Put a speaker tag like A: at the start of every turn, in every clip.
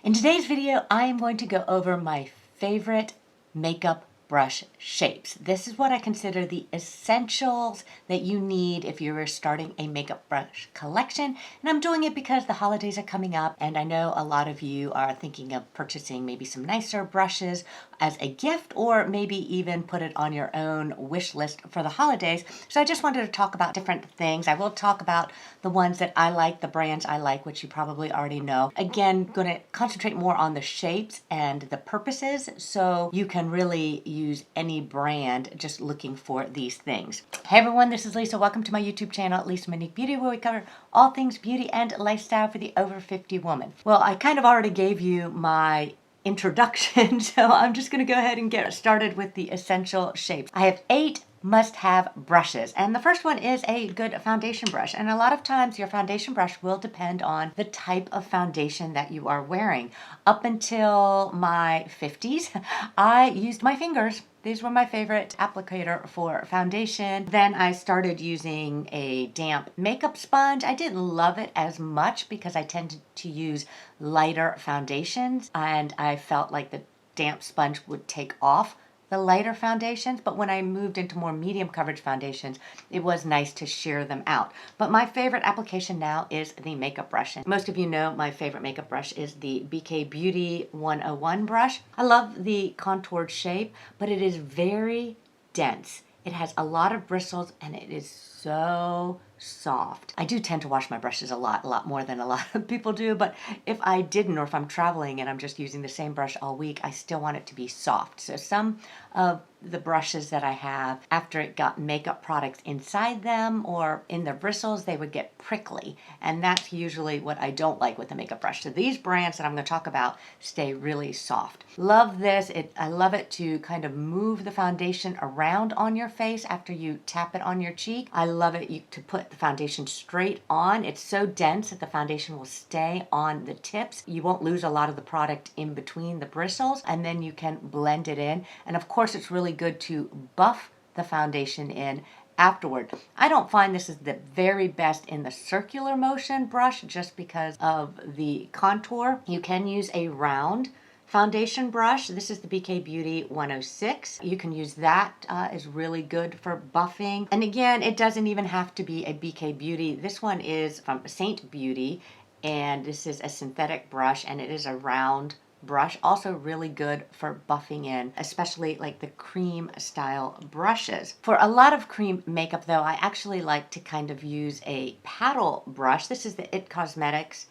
A: In today's video, I am going to go over my favorite makeup brush shapes. This is what I consider the essentials that you need if you're starting a makeup brush collection. And I'm doing it because the holidays are coming up, and I know a lot of you are thinking of purchasing maybe some nicer brushes as a gift, or maybe even put it on your own wish list for the holidays. So I just wanted to talk about different things. I will talk about the ones that I like, the brands I like, which you probably already know. Again, going to concentrate more on the shapes and the purposes, so you can really use any brand just looking for these things. Hey everyone, this is Lisa. Welcome to my YouTube channel, Lisa Monique Beauty, where we cover all things beauty and lifestyle for the over 50 woman. Well, I kind of already gave you my introduction, so I'm just going to go ahead and get started with the essential shapes. I have 8 must-have brushes, and the first one is a good foundation brush. And a lot of times your foundation brush will depend on the type of foundation that you are wearing. Up until my 50s, I used my fingers. These were my favorite applicator for foundation. Then I started using a damp makeup sponge. I didn't love it as much because I tended to use lighter foundations, and I felt like the damp sponge would take off the lighter foundations, but when I moved into more medium coverage foundations, it was nice to sheer them out. But my favorite application now is the makeup brush. And most of you know my favorite makeup brush is the BK Beauty 101 brush. I love the contoured shape, but it is very dense. It has a lot of bristles, and it is so soft. I do tend to wash my brushes a lot more than a lot of people do, but if I didn't, or if I'm traveling and I'm just using the same brush all week, I still want it to be soft. So some of the brushes that I have, after it got makeup products inside them or in the bristles, they would get prickly, and that's usually what I don't like with the makeup brush. So these brands that I'm going to talk about stay really soft. Love this. I love it to kind of move the foundation around on your face after you tap it on your cheek. I love it to put the foundation straight on. It's so dense that the foundation will stay on the tips. You won't lose a lot of the product in between the bristles, and then you can blend it in. And of course, it's really good to buff the foundation in afterward. I don't find this is the very best in the circular motion brush just because of the contour. You can use a round foundation brush. This is the BK Beauty 106. You can use that. Is really good for buffing. And again, it doesn't even have to be a BK Beauty. This one is from Saint Beauty, and this is a synthetic brush, and it is a round brush, also really good for buffing in, especially like the cream style brushes. For a lot of cream makeup though, I actually like to kind of use a paddle brush. This is the It Cosmetics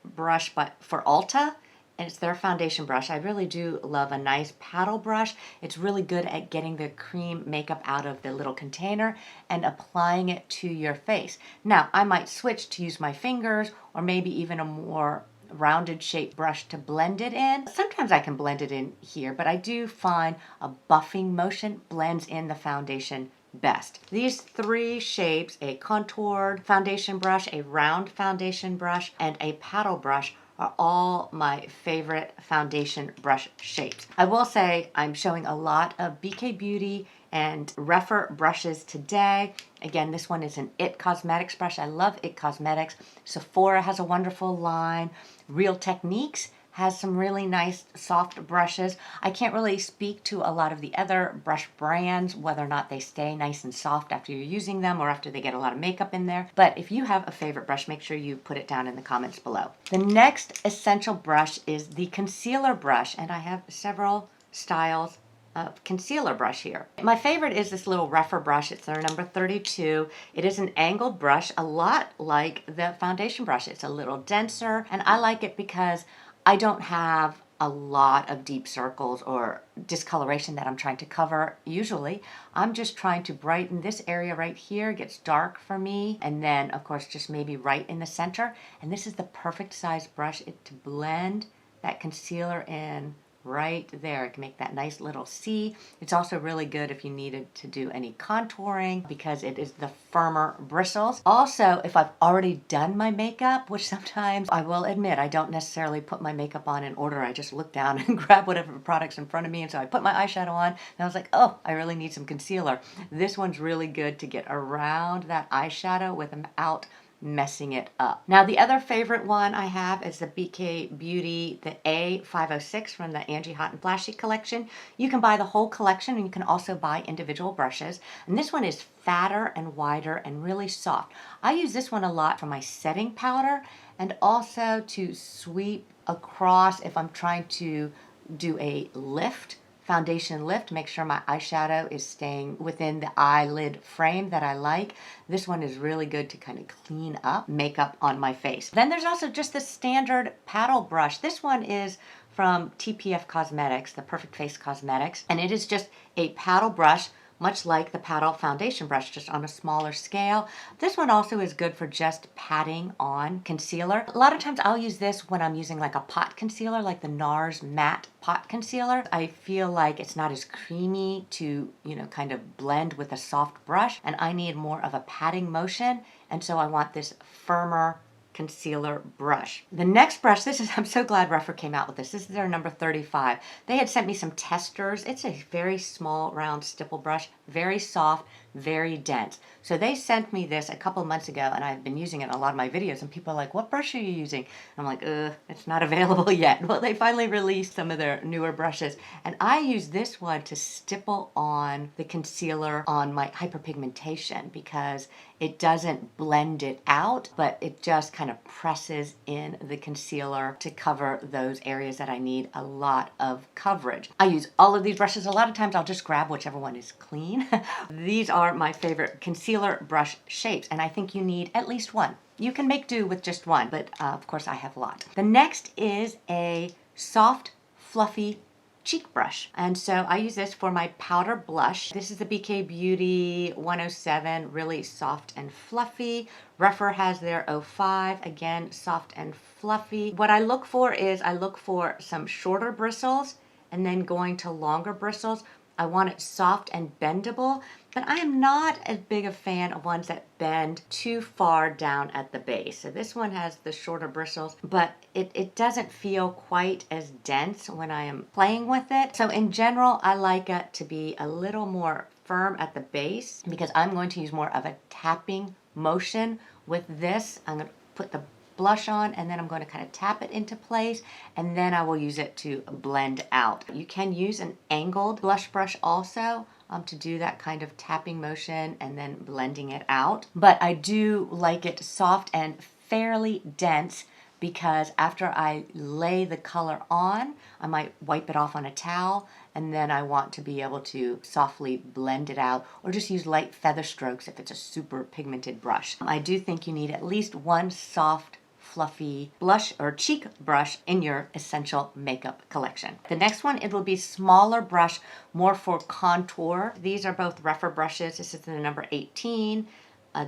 A: brush, but for Ulta, and it's their foundation brush. I really do love a nice paddle brush. It's really good at getting the cream makeup out of the little container and applying it to your face. Now, I might switch to use my fingers, or maybe even a more rounded shape brush to blend it in. Sometimes I can blend it in here, but I do find a buffing motion blends in the foundation best. These 3 shapes, a contoured foundation brush, a round foundation brush, and a paddle brush, are all my favorite foundation brush shapes. I will say I'm showing a lot of BK Beauty and Refer brushes today. Again, this one is an It Cosmetics brush. I love It Cosmetics. Sephora has a wonderful line. Real Techniques has some really nice soft brushes. I can't really speak to a lot of the other brush brands, whether or not they stay nice and soft after you're using them or after they get a lot of makeup in there. But if you have a favorite brush, make sure you put it down in the comments below. The next essential brush is the concealer brush, and I have several styles of concealer brush here. My favorite is this little Refer brush. It's their number 32. It is an angled brush, a lot like the foundation brush. It's a little denser, and I like it because I don't have a lot of deep circles or discoloration that I'm trying to cover usually. I'm just trying to brighten this area right here. It gets dark for me, and then of course just maybe right in the center. And this is the perfect size brush to blend that concealer in right there. It can make that nice little C. It's also really good if you needed to do any contouring because it is the firmer bristles. Also, if I've already done my makeup, which sometimes I will admit I don't necessarily put my makeup on in order. I just look down and grab whatever product's in front of me, and so I put my eyeshadow on and I was like, oh, I really need some concealer. This one's really good to get around that eyeshadow without messing it up. Now the other favorite one I have is the BK Beauty, the A506 from the Angie Hot and Flashy collection. You can buy the whole collection and you can also buy individual brushes. And this one is fatter and wider and really soft. I use this one a lot for my setting powder and also to sweep across if I'm trying to do a lift, foundation lift, make sure my eyeshadow is staying within the eyelid frame that I like. This one is really good to kind of clean up makeup on my face. Then there's also just the standard paddle brush. This one is from TPF Cosmetics, the Perfect Face Cosmetics, and it is just a paddle brush, much like the paddle foundation brush, just on a smaller scale. This one also is good for just patting on concealer. A lot of times I'll use this when I'm using like a pot concealer, like the NARS matte pot concealer. I feel like it's not as creamy to, kind of blend with a soft brush, and I need more of a patting motion, and so I want this firmer concealer brush. The next brush, I'm so glad Rephr came out with this. This is their number 35. They had sent me some testers. It's a very small round stipple brush, very soft, very dense. So they sent me this a couple of months ago, and I've been using it in a lot of my videos, and people are like, what brush are you using? And I'm like, it's not available yet. Well, they finally released some of their newer brushes, and I use this one to stipple on the concealer on my hyperpigmentation because it doesn't blend it out, but it just kind of presses in the concealer to cover those areas that I need a lot of coverage. I use all of these brushes. A lot of times I'll just grab whichever one is clean. These are my favorite concealer brush shapes, and I think you need at least one. You can make do with just one, but of course I have a lot. The next is a soft, fluffy cheek brush, and so I use this for my powder blush. This is the BK Beauty 107, really soft and fluffy. Rephr has their 05, again soft and fluffy. What I look for is I look for some shorter bristles and then going to longer bristles. I want it soft and bendable, but I am not as big a fan of ones that bend too far down at the base. So this one has the shorter bristles, but it doesn't feel quite as dense when I am playing with it. So in general, I like it to be a little more firm at the base because I'm going to use more of a tapping motion with this. I'm going to put the blush on, and then I'm going to kind of tap it into place, and then I will use it to blend out. You can use an angled blush brush also to do that kind of tapping motion and then blending it out. But I do like it soft and fairly dense because after I lay the color on, I might wipe it off on a towel, and then I want to be able to softly blend it out or just use light feather strokes if it's a super pigmented brush. I do think you need at least one soft, fluffy blush or cheek brush in your essential makeup collection. The next one, it will be smaller brush, more for contour. These are both Rephr brushes. This is the number 18.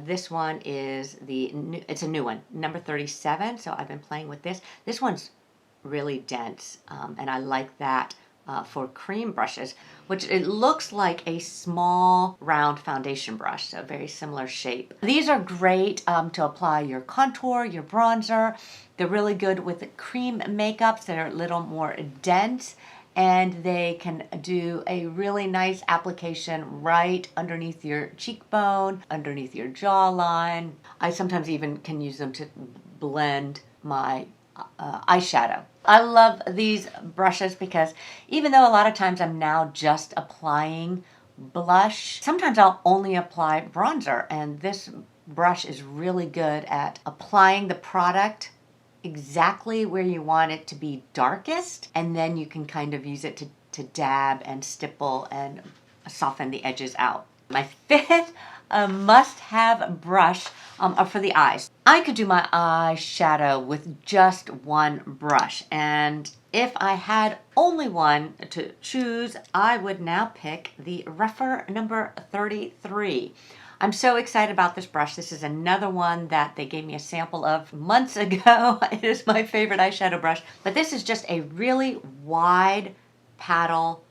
A: This one is it's a new one, number 37. So I've been playing with this. This one's really dense, and I like that for cream brushes, which it looks like a small round foundation brush, so very similar shape. These are great to apply your contour, your bronzer. They're really good with cream makeups that are a little more dense, and they can do a really nice application right underneath your cheekbone, underneath your jawline. I sometimes even can use them to blend my eyeshadow. I love these brushes because even though a lot of times I'm now just applying blush, sometimes I'll only apply bronzer, and this brush is really good at applying the product exactly where you want it to be darkest, and then you can kind of use it to dab and stipple and soften the edges out. My fifth must-have brush are for the eyes. I could do my eyeshadow with just one brush, and if I had only one to choose, I would now pick the Rephr number 33. I'm so excited about this brush. This is another one that they gave me a sample of months ago. It is my favorite eyeshadow brush, but this is just a really wide paddle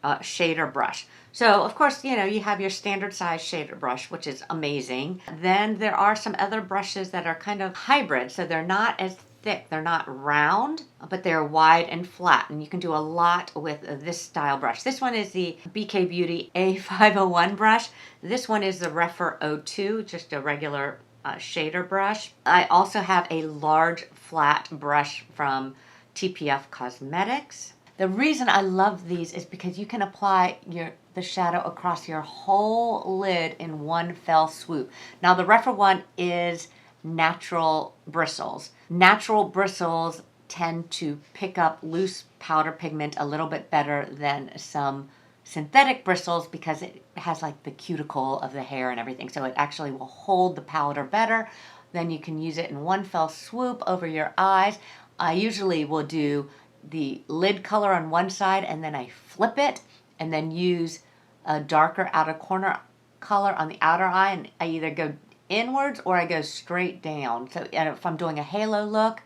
A: shader brush. So of course, you have your standard size shader brush, which is amazing. Then there are some other brushes that are kind of hybrid. So they're not as thick, they're not round, but they're wide and flat. And you can do a lot with this style brush. This one is the BK Beauty A501 brush. This one is the Rephr 02, just a regular shader brush. I also have a large flat brush from TPF Cosmetics. The reason I love these is because you can apply the shadow across your whole lid in one fell swoop. Now the Refer one is natural bristles. Natural bristles tend to pick up loose powder pigment a little bit better than some synthetic bristles because it has like the cuticle of the hair and everything. So it actually will hold the powder better. Then you can use it in one fell swoop over your eyes. I usually will do the lid color on one side and then I flip it and then use a darker outer corner color on the outer eye, and I either go inwards or I go straight down. So if I'm doing a halo look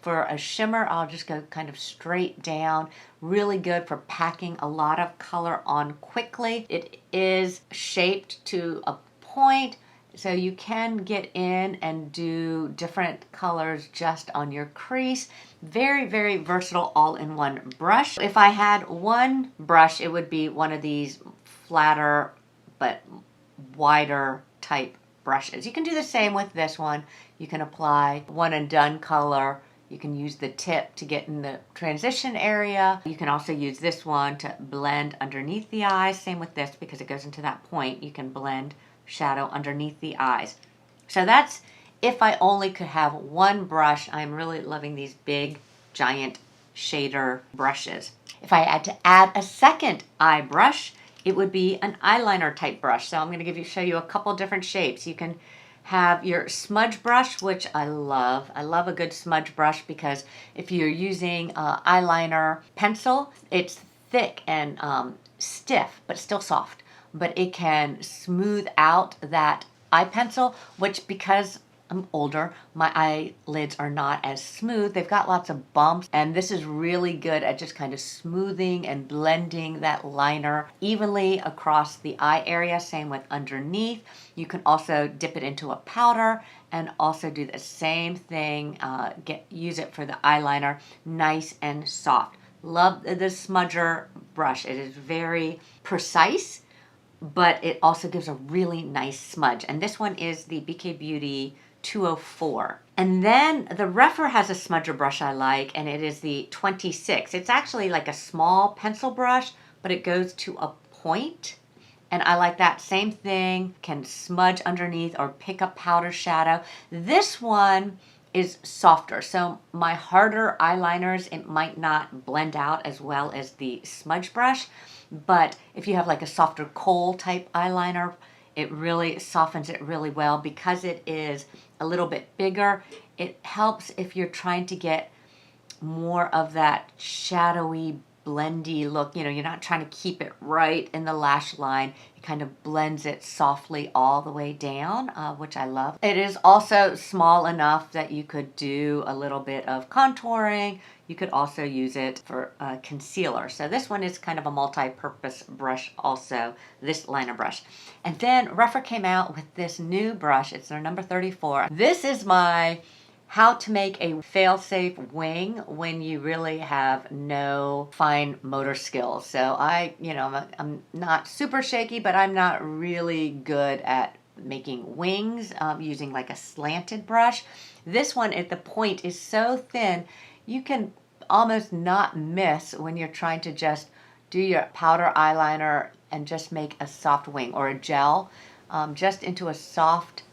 A: for a shimmer, I'll just go kind of straight down. Really good for packing a lot of color on quickly. It is shaped to a point, so you can get in and do different colors just on your crease. Very, very versatile all-in-one brush. If I had one brush, it would be one of these flatter but wider type brushes. You can do the same with this one. You can apply one and done color. You can use the tip to get in the transition area. You can also use this one to blend underneath the eyes. Same with this, because it goes into that point. You can blend shadow underneath the eyes. So that's if I only could have one brush. I'm really loving these big, giant shader brushes. If I had to add a second eye brush, it would be an eyeliner type brush. So I'm going to show you a couple different shapes. You can have your smudge brush, which I love. I love a good smudge brush because if you're using eyeliner pencil, it's thick and stiff, but still soft. But it can smooth out that eye pencil, which because I'm older, my eyelids are not as smooth. They've got lots of bumps, and this is really good at just kind of smoothing and blending that liner evenly across the eye area. Same with underneath. You can also dip it into a powder and also do the same thing. Use it for the eyeliner, nice and soft. Love the smudger brush. It is very precise, but it also gives a really nice smudge. And this one is the BK Beauty 204. And then the Refer has a smudger brush I like, and it is the 26. It's actually like a small pencil brush, but it goes to a point. And I like that. Same thing, can smudge underneath or pick up powder shadow. This one is softer. So my harder eyeliners, it might not blend out as well as the smudge brush. But if you have like a softer kohl type eyeliner, it really softens it really well because it is a little bit bigger. It helps if you're trying to get more of that shadowy, blendy look. You know, you're not trying to keep it right in the lash line. It kind of blends it softly all the way down, which I love. It is also small enough that you could do a little bit of contouring. You could also use it for concealer. So this one is kind of a multi-purpose brush also, this liner brush. And then Refer came out with this new brush. It's their number 34. This is my how to make a fail-safe wing when you really have no fine motor skills. So I'm not super shaky, but I'm not really good at making wings using like a slanted brush. This one at the point is so thin, you can almost not miss when you're trying to just do your powder eyeliner and just make a soft wing or a gel just into a soft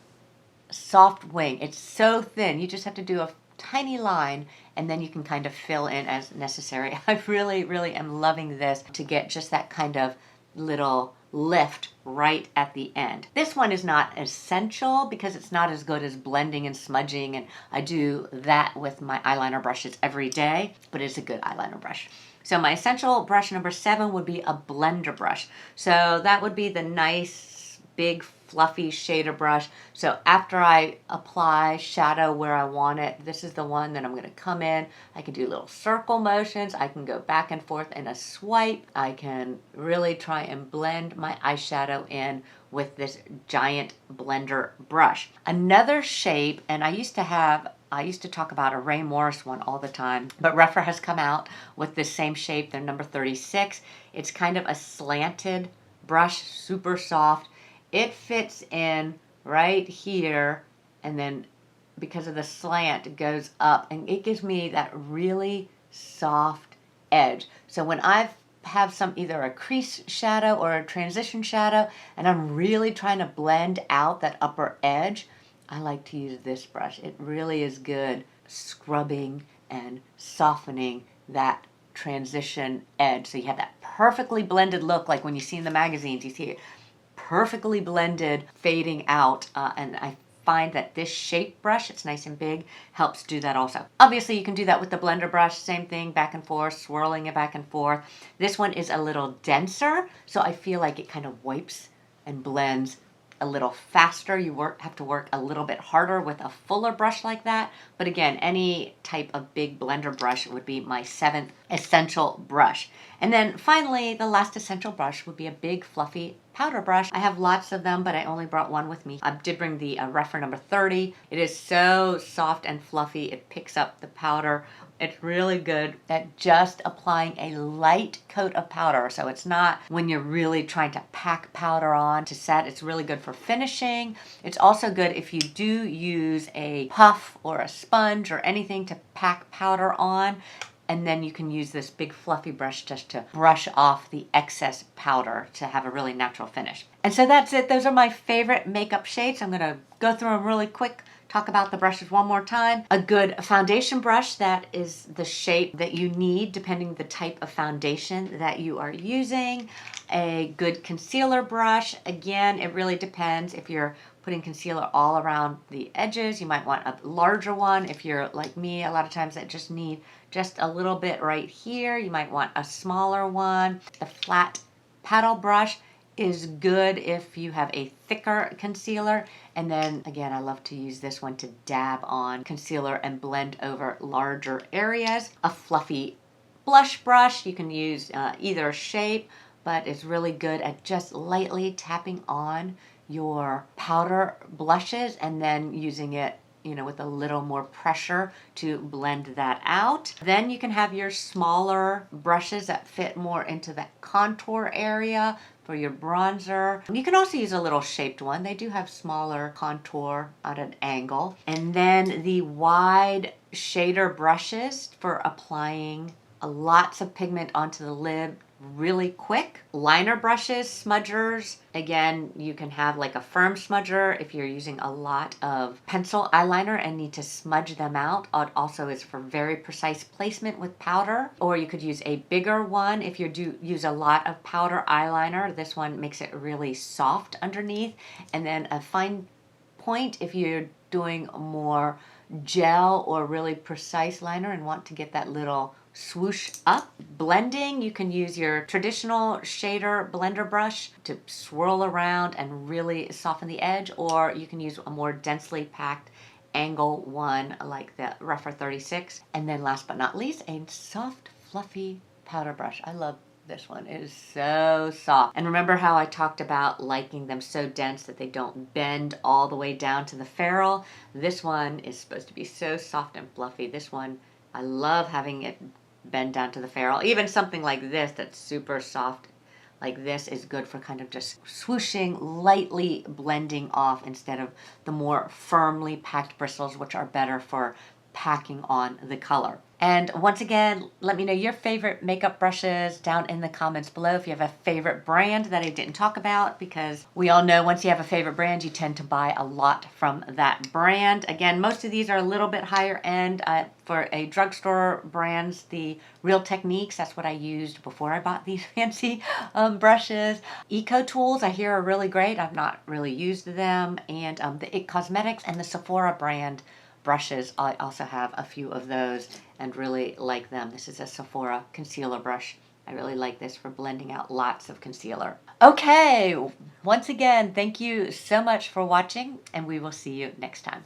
A: wing. It's so thin. You just have to do a tiny line and then you can kind of fill in as necessary. I really, really am loving this to get just that kind of little lift right at the end. This one is not essential because it's not as good as blending and smudging, and I do that with my eyeliner brushes every day, but it's a good eyeliner brush. So my essential brush number 7 would be a blender brush. So that would be the nice big fluffy shader brush. So after I apply shadow where I want it, this is the one that I'm going to come in. I can do little circle motions. I can go back and forth in a swipe. I can really try and blend my eyeshadow in with this giant blender brush. Another shape, and I used to talk about a Ray Morris one all the time, but Refer has come out with this same shape. They're number 36. It's kind of a slanted brush, super soft. It fits in right here and then because of the slant, it goes up, and it gives me that really soft edge. So when I have either a crease shadow or a transition shadow, and I'm really trying to blend out that upper edge, I like to use this brush. It really is good scrubbing and softening that transition edge. So you have that perfectly blended look, like when you see in the magazines, you see it perfectly blended, fading out, and I find that this shape brush, it's nice and big, helps do that also. Obviously you can do that with the blender brush, same thing, back and forth, swirling it back and forth. This one is a little denser, so I feel like it kind of wipes and blends a little faster. You have to work a little bit harder with a fuller brush like that. But again, any type of big blender brush would be my 7th essential brush. And then finally, the last essential brush would be a big fluffy powder brush. I have lots of them, but I only brought one with me. I did bring the Refer number 30. It is so soft and fluffy. It picks up the powder. It's really good at just applying a light coat of powder. So it's not when you're really trying to pack powder on to set. It's really good for finishing. It's also good if you do use a puff or a sponge or anything to pack powder on. And then you can use this big fluffy brush just to brush off the excess powder to have a really natural finish. And so that's it. Those are my favorite makeup shades. I'm going to go through them really quick, talk about the brushes one more time. A good foundation brush that is the shape that you need depending the type of foundation that you are using. A good concealer brush. Again, it really depends. If you're putting concealer all around the edges, you might want a larger one. If you're like me, a lot of times that just need just a little bit right here, you might want a smaller one. The flat paddle brush is good if you have a thicker concealer. And then again, I love to use this one to dab on concealer and blend over larger areas. A fluffy blush brush, you can use either shape, but it's really good at just lightly tapping on your powder blushes and then using it, with a little more pressure to blend that out. Then you can have your smaller brushes that fit more into that contour area for your bronzer. You can also use a little shaped one. They do have smaller contour at an angle. And then the wide shader brushes for applying lots of pigment onto the lid really quick. Liner brushes, smudgers. Again, you can have like a firm smudger if you're using a lot of pencil eyeliner and need to smudge them out. It also is for very precise placement with powder. Or you could use a bigger one if you do use a lot of powder eyeliner. This one makes it really soft underneath. And then a fine point if you're doing more gel or really precise liner and want to get that little swoosh up. Blending, you can use your traditional shader blender brush to swirl around and really soften the edge, or you can use a more densely packed angle one like the Refer 36. And then last but not least, a soft, fluffy powder brush. I love this one. It is so soft. And remember how I talked about liking them so dense that they don't bend all the way down to the ferrule? This one is supposed to be so soft and fluffy. This one, I love having it bend down to the ferrule. Even something like this that's super soft like this is good for kind of just swooshing, lightly blending off instead of the more firmly packed bristles, which are better for packing on the color. And once again, let me know your favorite makeup brushes down in the comments below. If you have a favorite brand that I didn't talk about, because we all know once you have a favorite brand, you tend to buy a lot from that brand. Again, most of these are a little bit higher end. For a drugstore brands, the Real Techniques, that's what I used before I bought these fancy brushes. Eco Tools, I hear are really great. I've not really used them. And the IT Cosmetics and the Sephora brand brushes, I also have a few of those and really like them. This is a Sephora concealer brush. I really like this for blending out lots of concealer. Okay, once again, thank you so much for watching, and we will see you next time.